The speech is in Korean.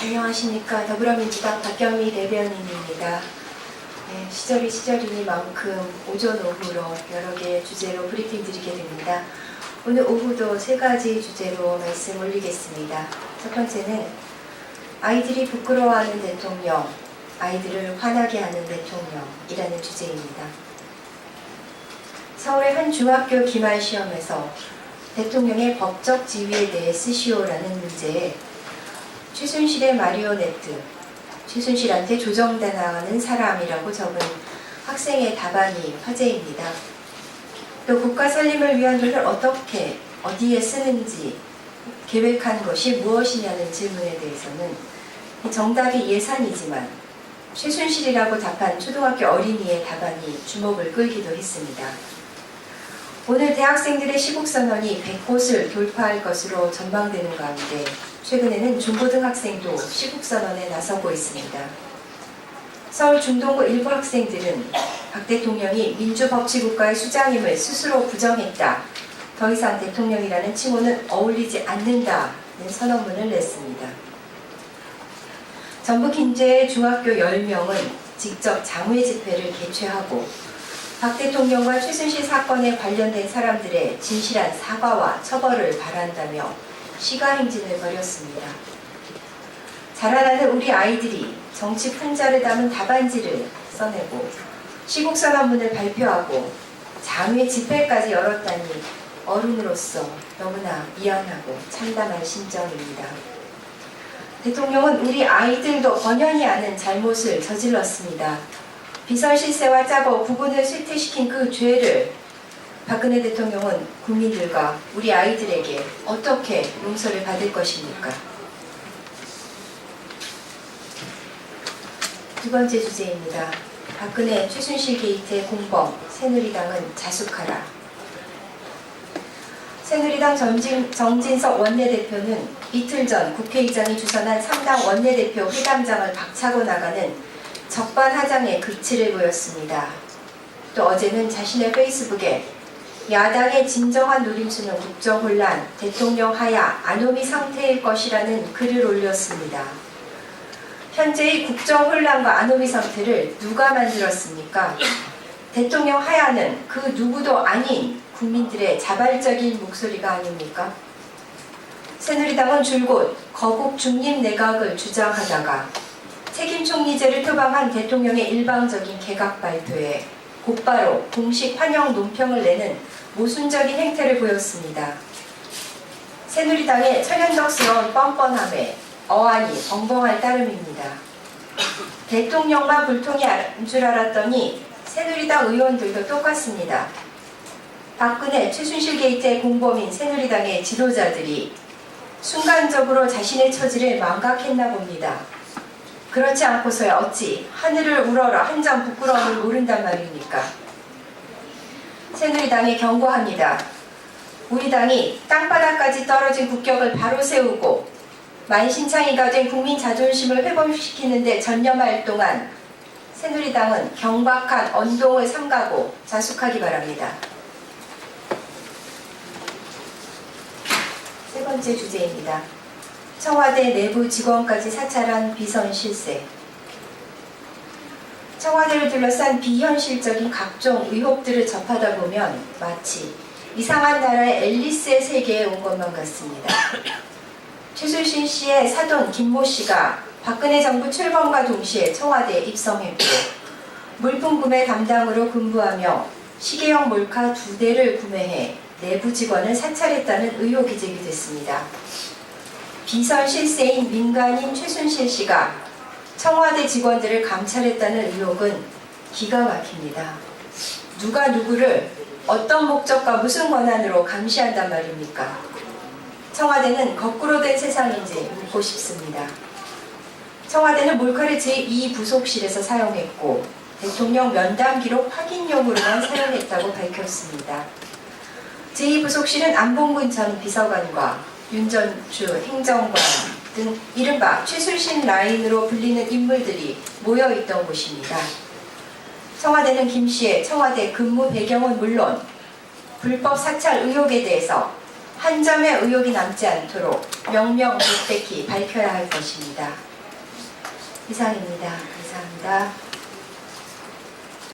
안녕하십니까. 더불어민주당 박경미 대변인입니다. 네, 시절이 시절이니만큼 오전 오후로 여러 개의 주제로 브리핑 드리게 됩니다. 오늘 오후도 세 가지 주제로 말씀 올리겠습니다. 첫 번째는 아이들이 부끄러워하는 대통령, 아이들을 화나게 하는 대통령이라는 주제입니다. 서울의 한 중학교 기말 시험에서 대통령의 법적 지위에 대해 쓰시오라는 문제에 최순실의 마리오네트, 최순실한테 조정당하는 사람이라고 적은 학생의 답안이 화제입니다. 또 국가 살림을 위한 돈을 어떻게, 어디에 쓰는지 계획한 것이 무엇이냐는 질문에 대해서는 정답이 예산이지만 최순실이라고 답한 초등학교 어린이의 답안이 주목을 끌기도 했습니다. 오늘 대학생들의 시국선언이 100곳을 돌파할 것으로 전망되는 가운데 최근에는 중고등학생도 시국선언에 나서고 있습니다. 서울 중동고 일부 학생들은 박 대통령이 민주법치국가의 수장임을 스스로 부정했다. 더 이상 대통령이라는 칭호는 어울리지 않는다는 선언문을 냈습니다. 전북 인제의 중학교 10명은 직접 장외 집회를 개최하고 박 대통령과 최순실 사건에 관련된 사람들의 진실한 사과와 처벌을 바란다며 시가행진을 벌였습니다. 자라나는 우리 아이들이 정치 풍자를 담은 답안지를 써내고 시국선언문을 발표하고 장외 집회까지 열었다니 어른으로서 너무나 미안하고 참담한 심정입니다. 대통령은 우리 아이들도 번연히 아는 잘못을 저질렀습니다. 비선실세와 짜고 국군을 쇠퇴시킨 그 죄를 박근혜 대통령은 국민들과 우리 아이들에게 어떻게 용서를 받을 것입니까? 두 번째 주제입니다. 박근혜 최순실 게이트의 공범, 새누리당은 자숙하라. 새누리당 정진석 원내대표는 이틀 전 국회의장이 주선한 3당 원내대표 회담장을 박차고 나가는 적반하장의 극치를 보였습니다. 또 어제는 자신의 페이스북에 야당의 진정한 노림수는 국정혼란, 대통령 하야, 아노미 상태일 것이라는 글을 올렸습니다. 현재의 국정혼란과 아노미 상태를 누가 만들었습니까? 대통령 하야는 그 누구도 아닌 국민들의 자발적인 목소리가 아닙니까? 새누리당은 줄곧 거국 중립 내각을 주장하다가 책임 총리제를 표방한 대통령의 일방적인 개각 발표에 곧바로 공식 환영 논평을 내는 모순적인 행태를 보였습니다. 새누리당의 천연덕스러운 뻔뻔함에 어안이 벙벙할 따름입니다. 대통령만 불통이 안 줄 알았더니 새누리당 의원들도 똑같습니다. 박근혜, 최순실 게이트의 공범인 새누리당의 지도자들이 순간적으로 자신의 처지를 망각했나 봅니다. 그렇지 않고서야 어찌 하늘을 우러러 한 점 부끄러움을 모른단 말입니까? 새누리당에 경고합니다. 우리 당이 땅바닥까지 떨어진 국격을 바로 세우고 만신창이가 된 국민 자존심을 회복시키는 데 전념할 동안 새누리당은 경박한 언동을 삼가고 자숙하기 바랍니다. 세 번째 주제입니다. 청와대 내부 직원까지 사찰한 비선 실세. 청와대를 둘러싼 비현실적인 각종 의혹들을 접하다 보면 마치 이상한 나라의 앨리스의 세계에 온 것만 같습니다. 최순실 씨의 사돈 김모 씨가 박근혜 정부 출범과 동시에 청와대에 입성했고 물품 구매 담당으로 근무하며 시계형 몰카 2대를 구매해 내부 직원을 사찰했다는 의혹이 제기됐습니다. 비선 실세인 민간인 최순실 씨가 청와대 직원들을 감찰했다는 의혹은 기가 막힙니다. 누가 누구를 어떤 목적과 무슨 권한으로 감시한단 말입니까? 청와대는 거꾸로 된 세상인지 묻고 싶습니다. 청와대는 몰카를 제2부속실에서 사용했고 대통령 면담 기록 확인용으로만 사용했다고 밝혔습니다. 제2부속실은 안봉근 전 비서관과 윤전추 행정관 등 이른바 최순실 라인으로 불리는 인물들이 모여있던 곳입니다. 청와대는 김 씨의 청와대 근무 배경은 물론 불법 사찰 의혹에 대해서 한 점의 의혹이 남지 않도록 명명백백히 밝혀야 할 것입니다. 이상입니다. 감사합니다.